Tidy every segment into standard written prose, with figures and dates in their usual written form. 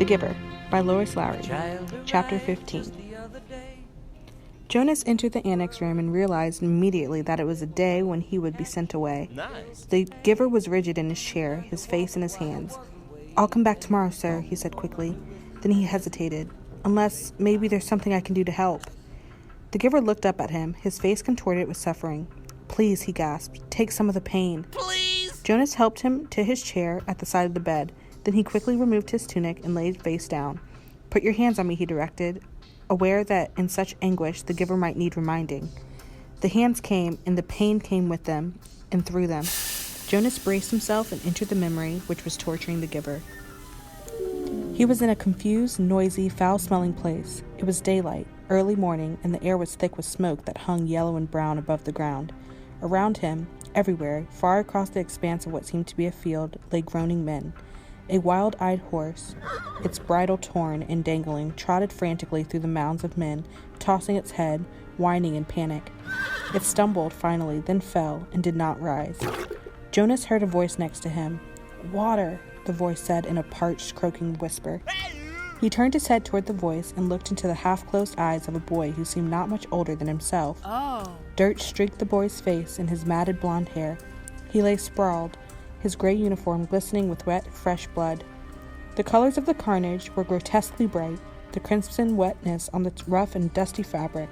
The Giver by Lois Lowry. Chapter 15. Jonas entered the annex room and realized immediately that it was a day when he would be sent away. Nice. The Giver was rigid in his chair, his face in his hands. "I'll come back tomorrow, sir," he said quickly. Then he hesitated. "Unless maybe there's something I can do to help." The Giver looked up at him, his face contorted with suffering. "Please," he gasped, "take some of the pain." Please! Jonas helped him to his chair at the side of the bed. Then he quickly removed his tunic and laid face down. "Put your hands on me," he directed, aware that in such anguish the Giver might need reminding. The hands came, and the pain came with them and through them. Jonas braced himself and entered the memory which was torturing the Giver. He was in a confused, noisy, foul-smelling place. It was daylight, early morning, and the air was thick with smoke that hung yellow and brown above the ground. Around him, everywhere, far across the expanse of what seemed to be a field, lay groaning men. A wild-eyed horse, its bridle torn and dangling, trotted frantically through the mounds of men, tossing its head, whining in panic. It stumbled, finally, then fell, and did not rise. Jonas heard a voice next to him. "Water," the voice said in a parched, croaking whisper. He turned his head toward the voice and looked into the half-closed eyes of a boy who seemed not much older than himself. Dirt streaked the boy's face and his matted blonde hair. He lay sprawled, his gray uniform glistening with wet, fresh blood. The colors of the carnage were grotesquely bright, the crimson wetness on the rough and dusty fabric,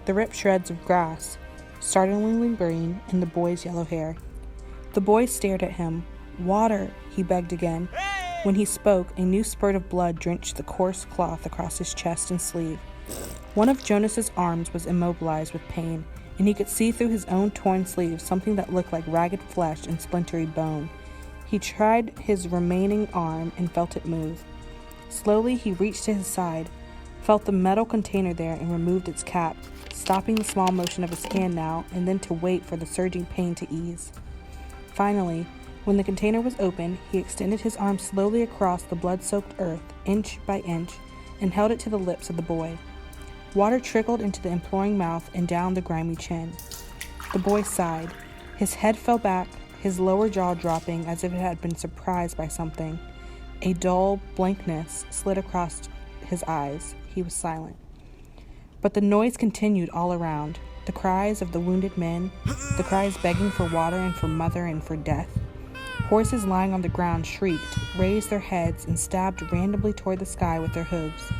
the ripped shreds of grass, startlingly green in the boy's yellow hair. The boy stared at him. "Water," he begged again. When he spoke, a new spurt of blood drenched the coarse cloth across his chest and sleeve. One of Jonas's arms was immobilized with pain, and he could see through his own torn sleeve something that looked like ragged flesh and splintery bone. He tried his remaining arm and felt it move. Slowly he reached to his side, felt the metal container there and removed its cap, stopping the small motion of his hand now and then to wait for the surging pain to ease. Finally, when the container was open, he extended his arm slowly across the blood-soaked earth, inch by inch, and held it to the lips of the boy. Water trickled into the imploring mouth and down the grimy chin. The boy sighed. His head fell back, his lower jaw dropping as if it had been surprised by something. A dull blankness slid across his eyes. He was silent. But the noise continued all around. The cries of the wounded men, the cries begging for water and for mother and for death. Horses lying on the ground shrieked, raised their heads, and stabbed randomly toward the sky with their hooves.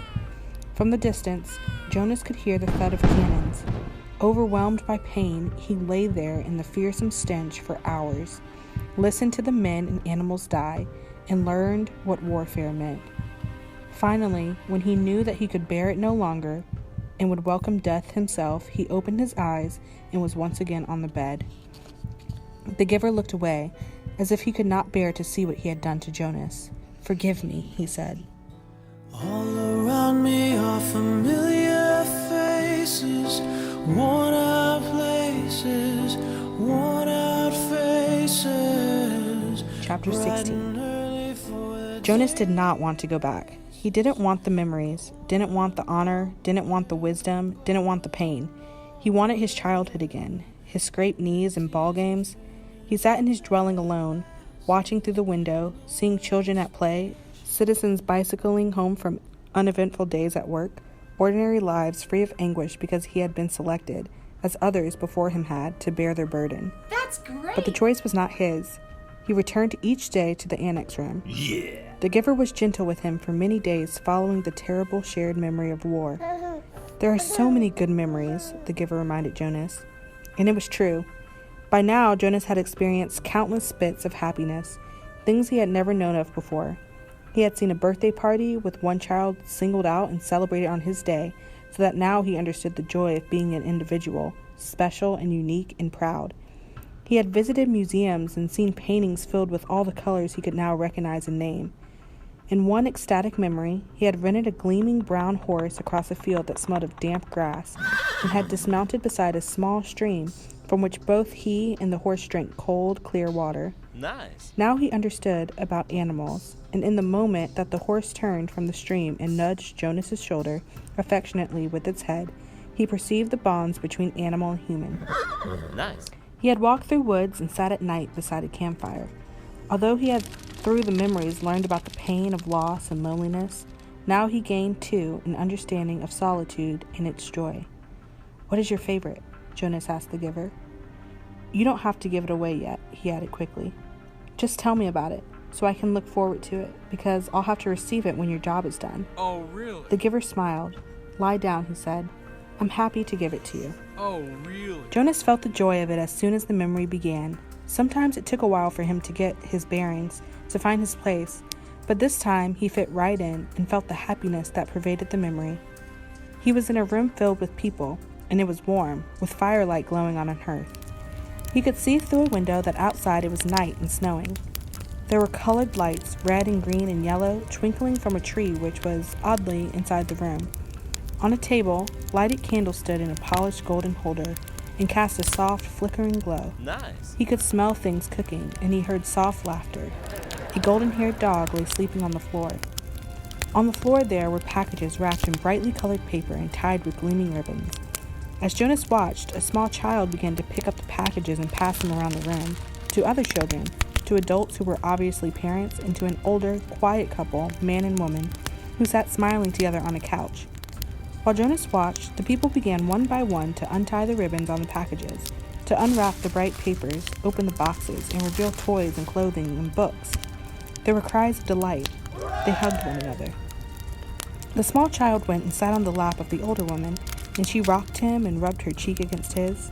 From the distance, Jonas could hear the thud of cannons. Overwhelmed by pain, he lay there in the fearsome stench for hours, listened to the men and animals die, and learned what warfare meant. Finally, when he knew that he could bear it no longer and would welcome death himself, he opened his eyes and was once again on the bed. The Giver looked away, as if he could not bear to see what he had done to Jonas. "Forgive me," he said. All around me are familiar faces, worn out places, worn out faces. Chapter 16. Jonas did not want to go back. He didn't want the memories, didn't want the honor, didn't want the wisdom, didn't want the pain. He wanted his childhood again, his scraped knees and ball games. He sat in his dwelling alone, watching through the window, seeing children at play, citizens bicycling home from uneventful days at work, ordinary lives free of anguish because he had been selected, as others before him had, to bear their burden. That's great! But the choice was not his. He returned each day to the annex room. Yeah. The Giver was gentle with him for many days following the terrible shared memory of war. "There are so many good memories," the Giver reminded Jonas. And it was true. By now, Jonas had experienced countless bits of happiness, things he had never known of before. He had seen a birthday party with one child singled out and celebrated on his day, so that now he understood the joy of being an individual, special and unique and proud. He had visited museums and seen paintings filled with all the colors he could now recognize and name. In one ecstatic memory, he had rented a gleaming brown horse across a field that smelled of damp grass and had dismounted beside a small stream from which both he and the horse drank cold, clear water. Nice. Now he understood about animals, and in the moment that the horse turned from the stream and nudged Jonas's shoulder affectionately with its head, he perceived the bonds between animal and human. Nice. He had walked through woods and sat at night beside a campfire. Although he had, through the memories, learned about the pain of loss and loneliness, now he gained, too, an understanding of solitude and its joy. "What is your favorite?" Jonas asked the giver. "You don't have to give it away yet," he added quickly. "Just tell me about it, so I can look forward to it, because I'll have to receive it when your job is done." Oh, really? The giver smiled. "Lie down," he said. "I'm happy to give it to you." Oh, really? Jonas felt the joy of it as soon as the memory began. Sometimes it took a while for him to get his bearings, to find his place, but this time he fit right in and felt the happiness that pervaded the memory. He was in a room filled with people, and it was warm, with firelight glowing on an hearth. He could see through a window that outside it was night and snowing. There were colored lights, red and green and yellow, twinkling from a tree which was, oddly, inside the room. On a table, lighted candles stood in a polished golden holder and cast a soft, flickering glow. Nice. He could smell things cooking, and he heard soft laughter. A golden-haired dog lay sleeping on the floor. On the floor there were packages wrapped in brightly colored paper and tied with gleaming ribbons. As Jonas watched, a small child began to pick up the packages and pass them around the room, to other children, to adults who were obviously parents, and to an older, quiet couple, man and woman, who sat smiling together on a couch. While Jonas watched, the people began one by one to untie the ribbons on the packages, to unwrap the bright papers, open the boxes, and reveal toys and clothing and books. There were cries of delight. They hugged one another. The small child went and sat on the lap of the older woman, and she rocked him and rubbed her cheek against his.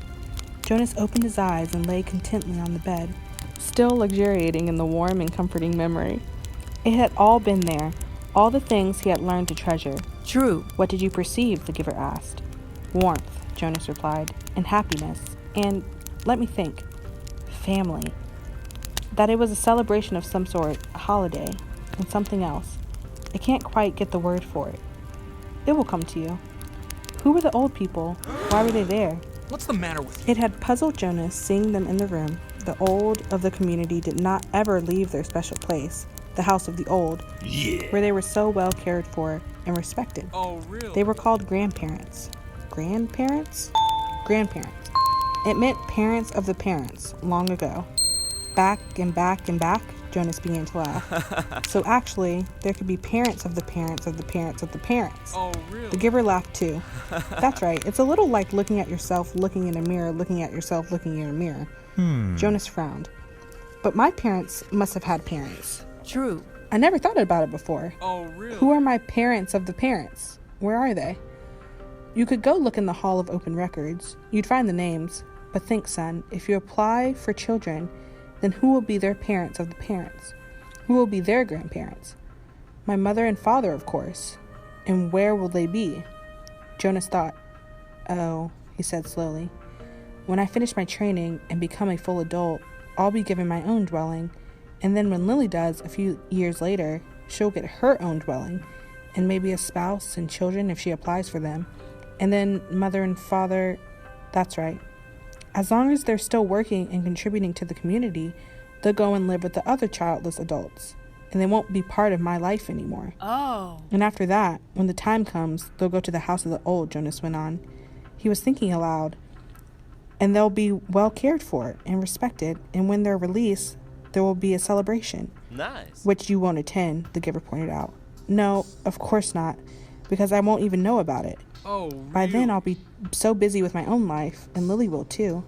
Jonas opened his eyes and lay contentedly on the bed, still luxuriating in the warm and comforting memory. It had all been there, all the things he had learned to treasure. True. "What did you perceive?" the giver asked. "Warmth," Jonas replied, "and happiness, and, let me think, family. That it was a celebration of some sort, a holiday, and something else. I can't quite get the word for it. It will come to you. Who were the old people? Why were they there?" What's the matter with you? It had puzzled Jonas seeing them in the room. The old of the community did not ever leave their special place, the house of the old, where they were so well cared for and respected. Oh, really? They were called grandparents. Grandparents? Grandparents. It meant parents of the parents, long ago. Back and back and back, Jonas began to laugh. So actually, there could be parents of the parents of the parents of the parents. Oh, really? The giver laughed too. That's right. It's a little like looking at yourself looking in a mirror, looking at yourself looking in a mirror. Jonas frowned. But my parents must have had parents. True. I never thought about it before. Oh, really? Who are my parents of the parents? Where are they? You could go look in the Hall of Open Records. You'd find the names. But think, son, if you apply for children, then who will be their parents of the parents? Who will be their grandparents? My mother and father, of course. And where will they be? Jonas thought. "Oh," he said slowly. "When I finish my training and become a full adult, I'll be given my own dwelling. And then when Lily does, a few years later, she'll get her own dwelling, and maybe a spouse and children if she applies for them. And then mother and father, that's right. As long as they're still working and contributing to the community, they'll go and live with the other childless adults, and they won't be part of my life anymore. Oh. And after that, when the time comes, they'll go to the house of the old," Jonas went on. He was thinking aloud. "And they'll be well cared for and respected, and when they're released, there will be a celebration." Nice. "Which you won't attend," the giver pointed out. "No, of course not, because I won't even know about it. Oh, By then really? I'll be so busy with my own life, and Lily will too.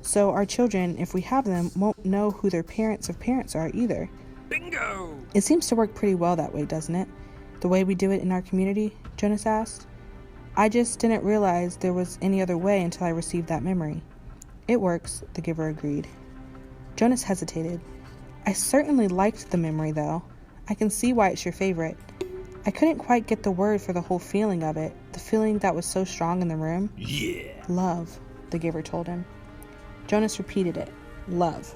So our children, if we have them, won't know who their parents of parents are either." Bingo! "It seems to work pretty well that way, doesn't it? The way we do it in our community?" Jonas asked. "I just didn't realize there was any other way until I received that memory." "It works," the giver agreed. Jonas hesitated. "I certainly liked the memory, though. I can see why it's your favorite. I couldn't quite get the word for the whole feeling of it, the feeling that was so strong in the room." Yeah. "Love," the giver told him. Jonas repeated it. Love.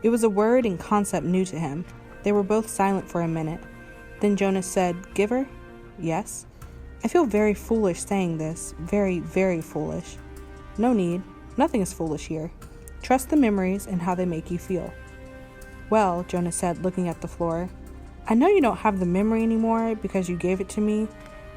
It was a word and concept new to him. They were both silent for a minute. Then Jonas said, "Giver?" "Yes?" "I feel very foolish saying this. Very, very foolish." "No need. Nothing is foolish here. Trust the memories and how they make you feel." "Well," Jonas said, looking at the floor, "I know you don't have the memory anymore because you gave it to me,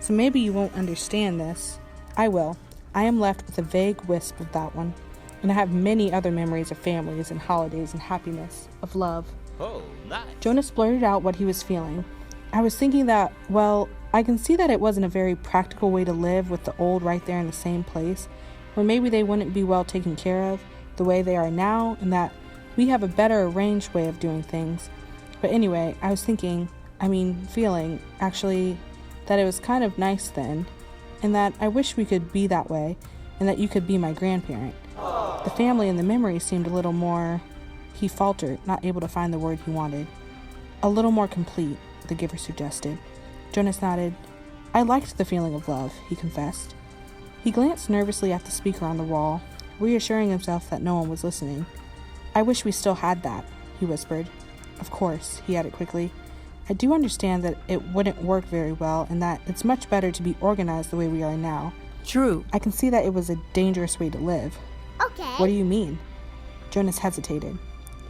so maybe you won't understand this. I will. I am left with a vague wisp of that one, and I have many other memories of families and holidays and happiness, of love. Oh, nice. Jonas blurted out what he was feeling. I was thinking that, well, I can see that it wasn't a very practical way to live with the old right there in the same place, where maybe they wouldn't be well taken care of the way they are now, and that we have a better arranged way of doing things. But anyway, I was feeling, actually, that it was kind of nice then, and that I wish we could be that way, and that you could be my grandparent. The family and the memory seemed a little more, he faltered, not able to find the word he wanted. A little more complete, the giver suggested. Jonas nodded. I liked the feeling of love, he confessed. He glanced nervously at the speaker on the wall, reassuring himself that no one was listening. I wish we still had that, he whispered. Of course, he added quickly. I do understand that it wouldn't work very well and that it's much better to be organized the way we are now. True. I can see that it was a dangerous way to live. Okay. What do you mean? Jonas hesitated.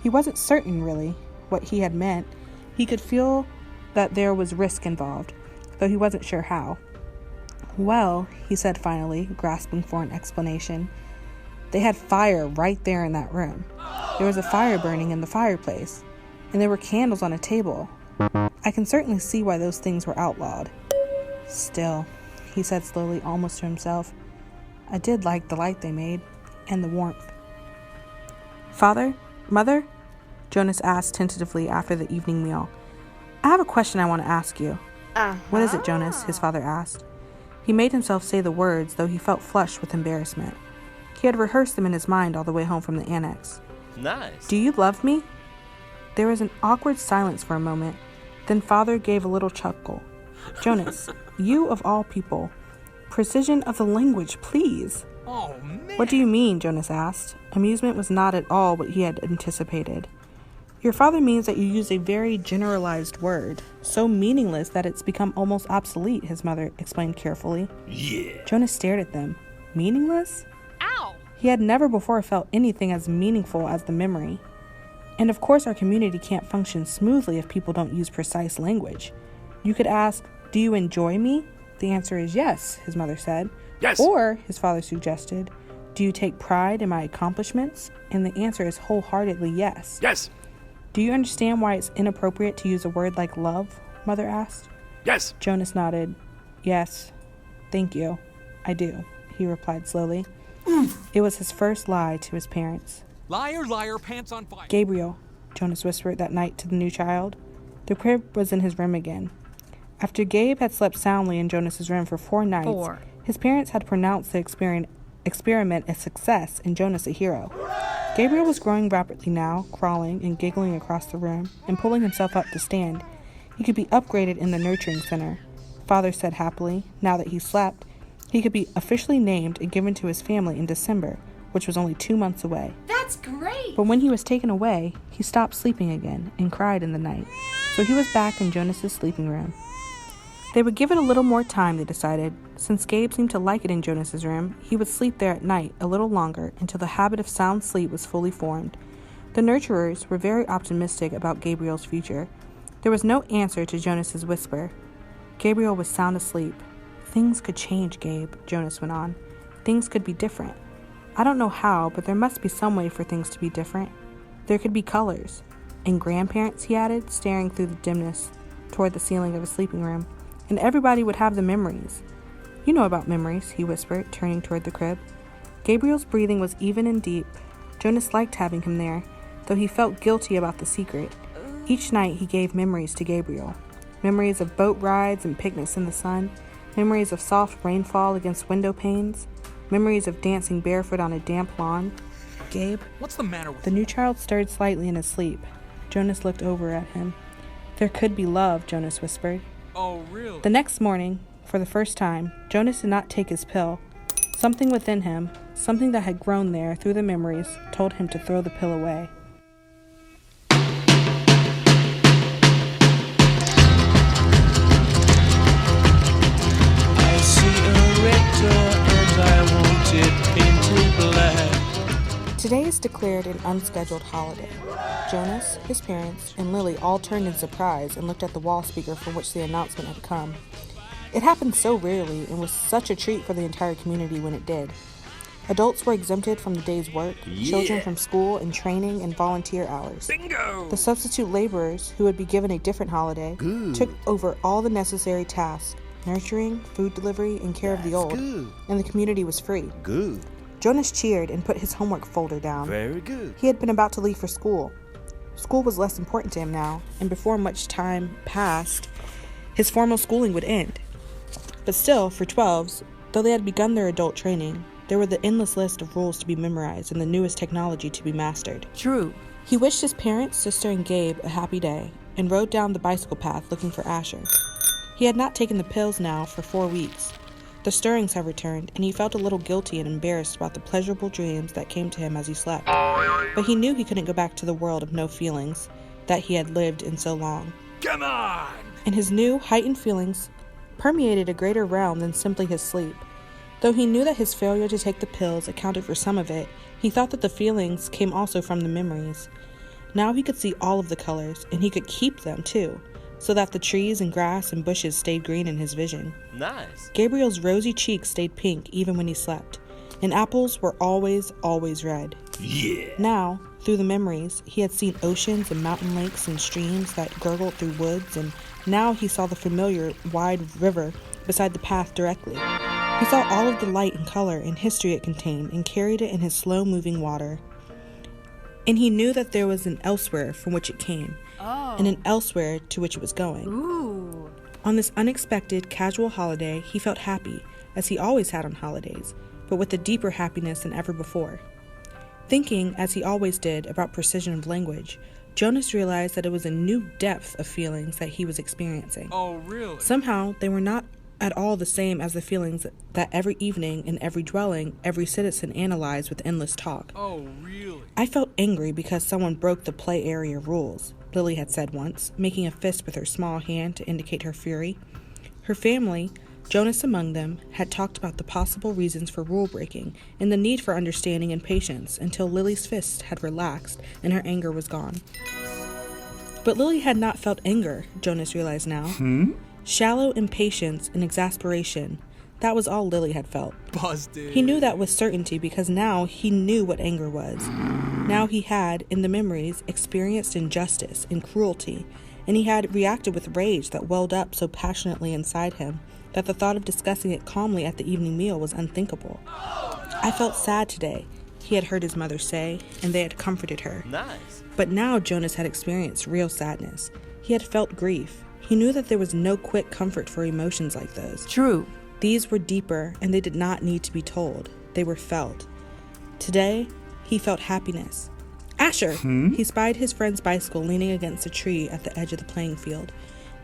He wasn't certain, really, what he had meant. He could feel that there was risk involved, though he wasn't sure how. Well, he said finally, grasping for an explanation. They had fire right there in that room. There was a fire burning in the fireplace, and there were candles on a table. I can certainly see why those things were outlawed. Still, he said slowly, almost to himself, I did like the light they made, and the warmth. Father? Mother? Jonas asked tentatively after the evening meal. I have a question I want to ask you. What is it, Jonas? His father asked. He made himself say the words, though he felt flushed with embarrassment. He had rehearsed them in his mind all the way home from the annex. Nice. Do you love me? There was an awkward silence for a moment. Then Father gave a little chuckle. Jonas, you of all people. Precision of the language, please. Oh, man. What do you mean? Jonas asked. Amusement was not at all what he had anticipated. Your father means that you use a very generalized word, so meaningless that it's become almost obsolete, his mother explained carefully. Yeah. Jonas stared at them. Meaningless? Ow! He had never before felt anything as meaningful as the memory. And of course our community can't function smoothly if people don't use precise language. You could ask, do you enjoy me? The answer is yes, his mother said. Yes. Or, his father suggested, do you take pride in my accomplishments? And the answer is wholeheartedly yes. Yes. Do you understand why it's inappropriate to use a word like love? Mother asked. Yes. Jonas nodded. Yes. Thank you. I do, he replied slowly. It was his first lie to his parents. Liar, liar, pants on fire. Gabriel, Jonas whispered that night to the new child. The crib was in his room again. After Gabe had slept soundly in Jonas's room for 4 nights, his parents had pronounced the experiment a success and Jonas a hero. Gabriel was growing rapidly now, crawling and giggling across the room and pulling himself up to stand. He could be upgraded in the nurturing center, Father said happily. Now that he slept, he could be officially named and given to his family in December, which was only 2 months away. That's great! But when he was taken away, he stopped sleeping again and cried in the night, so he was back in Jonas's sleeping room. They would give it a little more time, they decided. Since Gabe seemed to like it in Jonas's room, he would sleep there at night a little longer until the habit of sound sleep was fully formed. The nurturers were very optimistic about Gabriel's future. There was no answer to Jonas's whisper. Gabriel was sound asleep. Things could change, Gabe, Jonas went on. Things could be different. I don't know how, but there must be some way for things to be different. There could be colors. And grandparents, he added, staring through the dimness toward the ceiling of his sleeping room. And everybody would have the memories. You know about memories, he whispered, turning toward the crib. Gabriel's breathing was even and deep. Jonas liked having him there, though he felt guilty about the secret. Each night he gave memories to Gabriel. Memories of boat rides and picnics in the sun. Memories of soft rainfall against window panes. Memories of dancing barefoot on a damp lawn. Gabe? What's the matter with The new child stirred slightly in his sleep. Jonas looked over at him. There could be love, Jonas whispered. Oh, really? The next morning, for the first time, Jonas did not take his pill. Something within him, something that had grown there through the memories, told him to throw the pill away. I see a red door and I want it painted black. Today is declared an unscheduled holiday. Jonas, his parents, and Lily all turned in surprise and looked at the wall speaker from which the announcement had come. It happened so rarely and was such a treat for the entire community when it did. Adults were exempted from the day's work, children from school and training and volunteer hours. Bingo! The substitute laborers, who would be given a different holiday, took over all the necessary tasks, nurturing, food delivery, and care of the old, and the community was free. Good. Jonas cheered and put his homework folder down. Very good. He had been about to leave for school. School was less important to him now, and before much time passed, his formal schooling would end. But still, for 12s, though they had begun their adult training, there were the endless list of rules to be memorized and the newest technology to be mastered. True. He wished his parents, sister, and Gabe a happy day, and rode down the bicycle path looking for Asher. He had not taken the pills now for 4 weeks. The stirrings had returned, and he felt a little guilty and embarrassed about the pleasurable dreams that came to him as he slept. But he knew he couldn't go back to the world of no feelings that he had lived in so long. Come on! And his new, heightened feelings permeated a greater realm than simply his sleep. Though he knew that his failure to take the pills accounted for some of it, he thought that the feelings came also from the memories. Now he could see all of the colors, and he could keep them too, so that the trees and grass and bushes stayed green in his vision. Nice. Gabriel's rosy cheeks stayed pink even when he slept, and apples were always, always red. Yeah! Now, through the memories, he had seen oceans and mountain lakes and streams that gurgled through woods, and now he saw the familiar wide river beside the path directly. He saw all of the light and color and history it contained and carried it in his slow-moving water. And he knew that there was an elsewhere from which it came, and an elsewhere to which it was going. Ooh. On this unexpected, casual holiday, he felt happy, as he always had on holidays, but with a deeper happiness than ever before. Thinking, as he always did, about precision of language, Jonas realized that it was a new depth of feelings that he was experiencing. Oh, really? Somehow, they were not at all the same as the feelings that every evening in every dwelling, every citizen analyzed with endless talk. Oh, really? I felt angry because someone broke the play area rules, Lily had said once, making a fist with her small hand to indicate her fury. Her family, Jonas among them, had talked about the possible reasons for rule breaking and the need for understanding and patience until Lily's fist had relaxed and her anger was gone. But Lily had not felt anger, Jonas realized now. Shallow impatience and exasperation. That was all Lily had felt. Busted. He knew that with certainty because now he knew what anger was. Now he had, in the memories, experienced injustice and cruelty, and he had reacted with rage that welled up so passionately inside him that the thought of discussing it calmly at the evening meal was unthinkable. I felt sad today, he had heard his mother say, and they had comforted her. Nice. But now Jonas had experienced real sadness. He had felt grief. He knew that there was no quick comfort for emotions like those. True. These were deeper, and they did not need to be told. They were felt. Today, he felt happiness. Asher! He spied his friend's bicycle leaning against a tree at the edge of the playing field.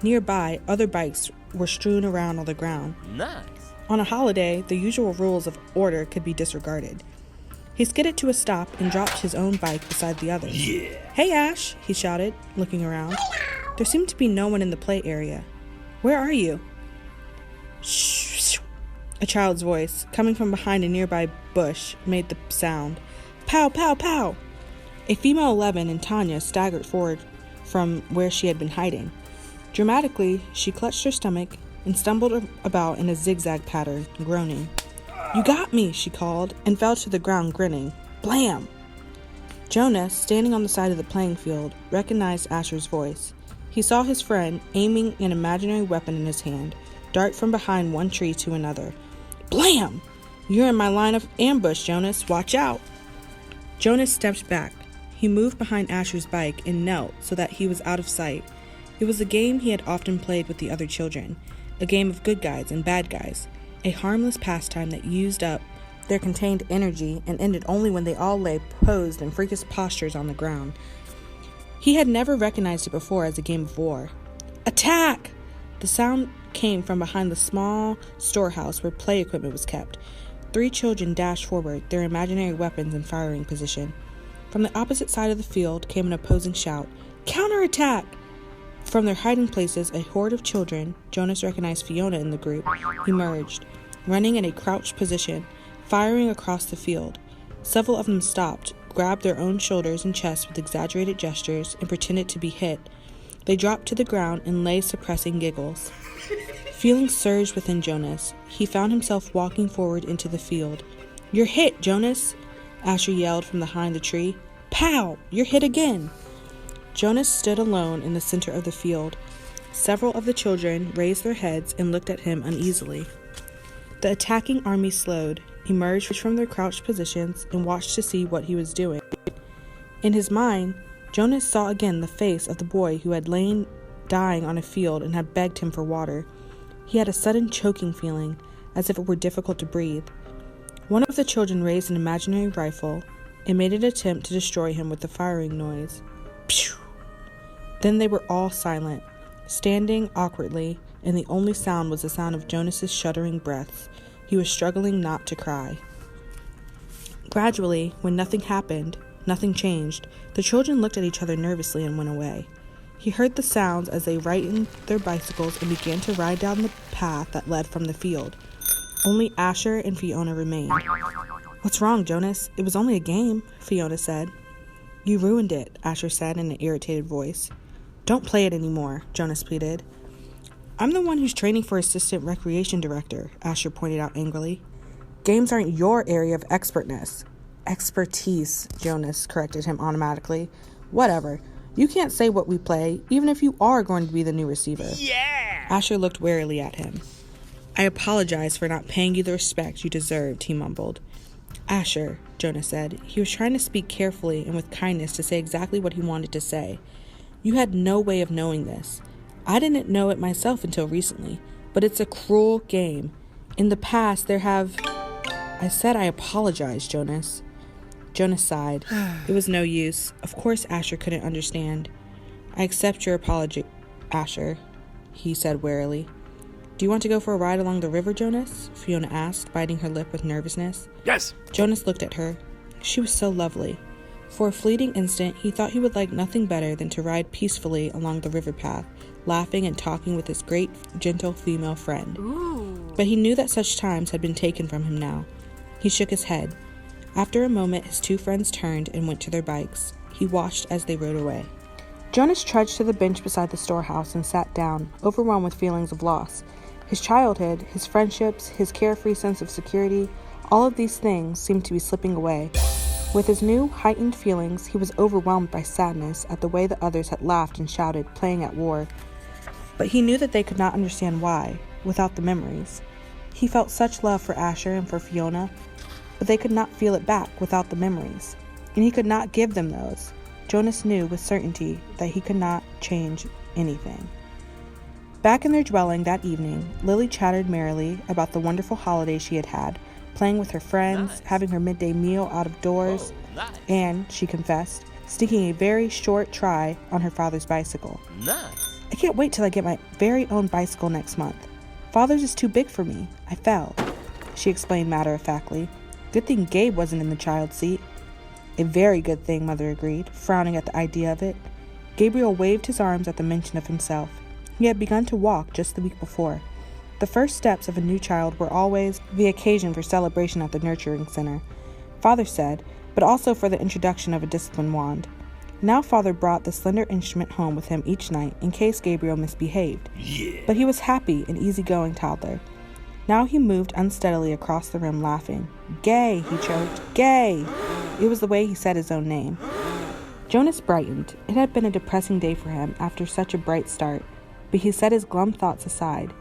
Nearby, other bikes were strewn around on the ground. Nice. On a holiday, the usual rules of order could be disregarded. He skidded to a stop and dropped his own bike beside the others. Yeah! "Hey, Ash!" he shouted, looking around. There seemed to be no one in the play area. "Where are you?" "Shh!" A child's voice, coming from behind a nearby bush, made the sound. "Pow, pow, pow!" A female 11 and Tanya staggered forward from where she had been hiding. Dramatically, she clutched her stomach and stumbled about in a zigzag pattern, groaning. "You got me!" she called, and fell to the ground grinning. Blam! Jonas, standing on the side of the playing field, recognized Asher's voice. He saw his friend, aiming an imaginary weapon in his hand, dart from behind one tree to another. Blam! "You're in my line of ambush, Jonas. Watch out!" Jonas stepped back. He moved behind Asher's bike and knelt so that he was out of sight. It was a game he had often played with the other children, a game of good guys and bad guys, a harmless pastime that used up their contained energy and ended only when they all lay posed in freakish postures on the ground. He had never recognized it before as a game of war. Attack! The sound came from behind the small storehouse where play equipment was kept. 3 children dashed forward, their imaginary weapons in firing position. From the opposite side of the field came an opposing shout. Counterattack! From their hiding places, a horde of children, Jonas recognized Fiona in the group, emerged, running in a crouched position, firing across the field. Several of them stopped, grabbed their own shoulders and chests with exaggerated gestures, and pretended to be hit. They dropped to the ground and lay suppressing giggles. Feelings surged within Jonas. He found himself walking forward into the field. "You're hit, Jonas!" Asher yelled from behind the tree. "Pow! You're hit again!" Jonas stood alone in the center of the field. Several of the children raised their heads and looked at him uneasily. The attacking army slowed, emerged from their crouched positions, and watched to see what he was doing. In his mind, Jonas saw again the face of the boy who had lain dying on a field and had begged him for water. He had a sudden choking feeling, as if it were difficult to breathe. One of the children raised an imaginary rifle and made an attempt to destroy him with the firing noise. Phew! Then they were all silent, standing awkwardly, and the only sound was the sound of Jonas's shuddering breaths. He was struggling not to cry. Gradually, when nothing happened, nothing changed, the children looked at each other nervously and went away. He heard the sounds as they rightened their bicycles and began to ride down the path that led from the field. Only Asher and Fiona remained. "What's wrong, Jonas? It was only a game," Fiona said. "You ruined it," Asher said in an irritated voice. "Don't play it anymore," Jonas pleaded. "I'm the one who's training for assistant recreation director," Asher pointed out angrily. "Games aren't your area of expertise," Jonas corrected him automatically. "Whatever. You can't say what we play, even if you are going to be the new receiver." Yeah! Asher looked warily at him. "I apologize for not paying you the respect you deserved," he mumbled. "Asher," Jonas said. He was trying to speak carefully and with kindness to say exactly what he wanted to say. "You had no way of knowing this. I didn't know it myself until recently, but it's a cruel game. In the past, there have..." "I said I apologize, Jonas." Jonas sighed. It was no use. Of course Asher couldn't understand. "I accept your apology, Asher," he said warily. "Do you want to go for a ride along the river, Jonas?" Fiona asked, biting her lip with nervousness. Yes! Jonas looked at her. She was so lovely. For a fleeting instant, he thought he would like nothing better than to ride peacefully along the river path, laughing and talking with his great, gentle female friend. But he knew that such times had been taken from him now. He shook his head. After a moment, his two friends turned and went to their bikes. He watched as they rode away. Jonas trudged to the bench beside the storehouse and sat down, overwhelmed with feelings of loss. His childhood, his friendships, his carefree sense of security, all of these things seemed to be slipping away. With his new, heightened feelings, he was overwhelmed by sadness at the way the others had laughed and shouted, playing at war. But he knew that they could not understand why, without the memories. He felt such love for Asher and for Fiona, but they could not feel it back without the memories, and he could not give them those. Jonas knew with certainty that he could not change anything. Back in their dwelling that evening, Lily chattered merrily about the wonderful holiday she had had, playing with her friends, having her midday meal out of doors, and, she confessed, sneaking a very short try on her father's bicycle. "I can't wait till I get my very own bicycle next month. Father's is too big for me. I fell," she explained matter-of-factly. "Good thing Gabe wasn't in the child's seat." "A very good thing," Mother agreed, frowning at the idea of it. Gabriel waved his arms at the mention of himself. He had begun to walk just the week before. The first steps of a new child were always the occasion for celebration at the nurturing center, Father said, but also for the introduction of a discipline wand. Now Father brought the slender instrument home with him each night in case Gabriel misbehaved. But he was happy, an easygoing toddler. Now he moved unsteadily across the room, laughing. "Gay," he choked. "Gay!" It was the way he said his own name. Jonas brightened. It had been a depressing day for him after such a bright start, but he set his glum thoughts aside.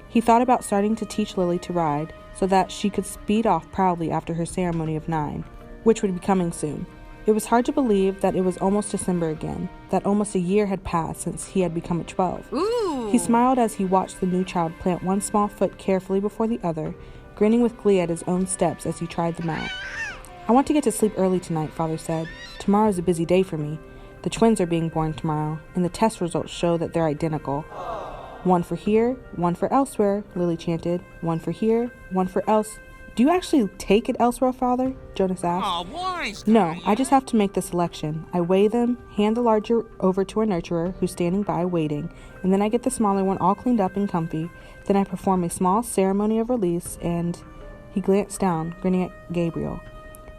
He thought about starting to teach Lily to ride so that she could speed off proudly after her ceremony of 9, which would be coming soon. It was hard to believe that it was almost December again, that almost a year had passed since he had become a 12. He smiled as he watched the new child plant one small foot carefully before the other, grinning with glee at his own steps as he tried them out. "I want to get to sleep early tonight," Father said. "Tomorrow is a busy day for me. The twins are being born tomorrow, and the test results show that they're identical." "One for here, one for elsewhere," Lily chanted. "One for here, one for else." "Do you actually take it elsewhere, Father?" Jonas asked. "No, I just have to make the selection. I weigh them, hand the larger over to a nurturer who's standing by waiting, and then I get the smaller one all cleaned up and comfy. Then I perform a small ceremony of release and..." He glanced down, grinning at Gabriel.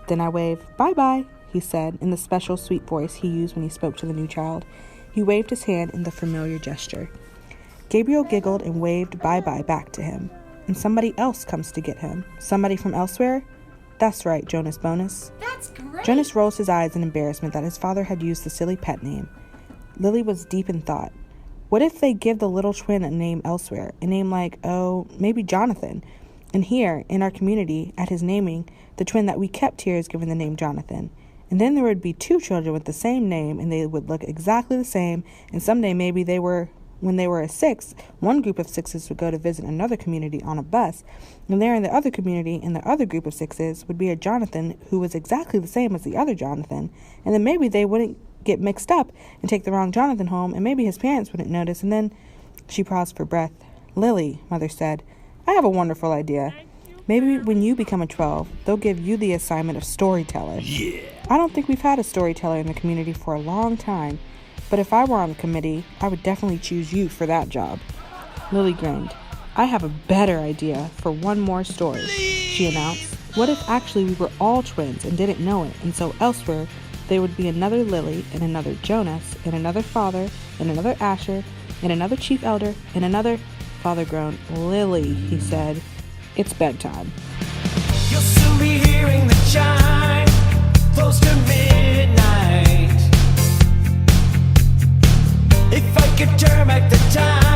"Then I wave, 'Bye-bye,'" he said in the special sweet voice he used when he spoke to the new child. He waved his hand in the familiar gesture. Gabriel giggled and waved bye-bye back to him. "And somebody else comes to get him. Somebody from elsewhere?" That's right, Jonas Bonus. That's great. Jonas rolls his eyes in embarrassment that his father had used the silly pet name. Lily was deep in thought. What if they give the little twin a name elsewhere? A name like, maybe Jonathan. And here, in our community, at his naming, the twin that we kept here is given the name Jonathan. And then there would be 2 children with the same name, and they would look exactly the same, and someday maybe when they were a 6, one group of 6s would go to visit another community on a bus, and there in the other community, in the other group of 6s, would be a Jonathan who was exactly the same as the other Jonathan, and then maybe they wouldn't get mixed up and take the wrong Jonathan home, and maybe his parents wouldn't notice, and then... She paused for breath. Lily, Mother said, I have a wonderful idea. Maybe when you become a 12, they'll give you the assignment of storyteller. Yeah. I don't think we've had a storyteller in the community for a long time, but if I were on the committee, I would definitely choose you for that job. Lily grinned. I have a better idea for one more story, she announced. What if actually we were all twins and didn't know it, and so elsewhere there would be another Lily, and another Jonas, and another father, and another Asher, and another chief elder, and another... Father groaned. Lily, he said, it's bedtime. You'll soon be hearing the chime, close to midnight. If I could turn back the time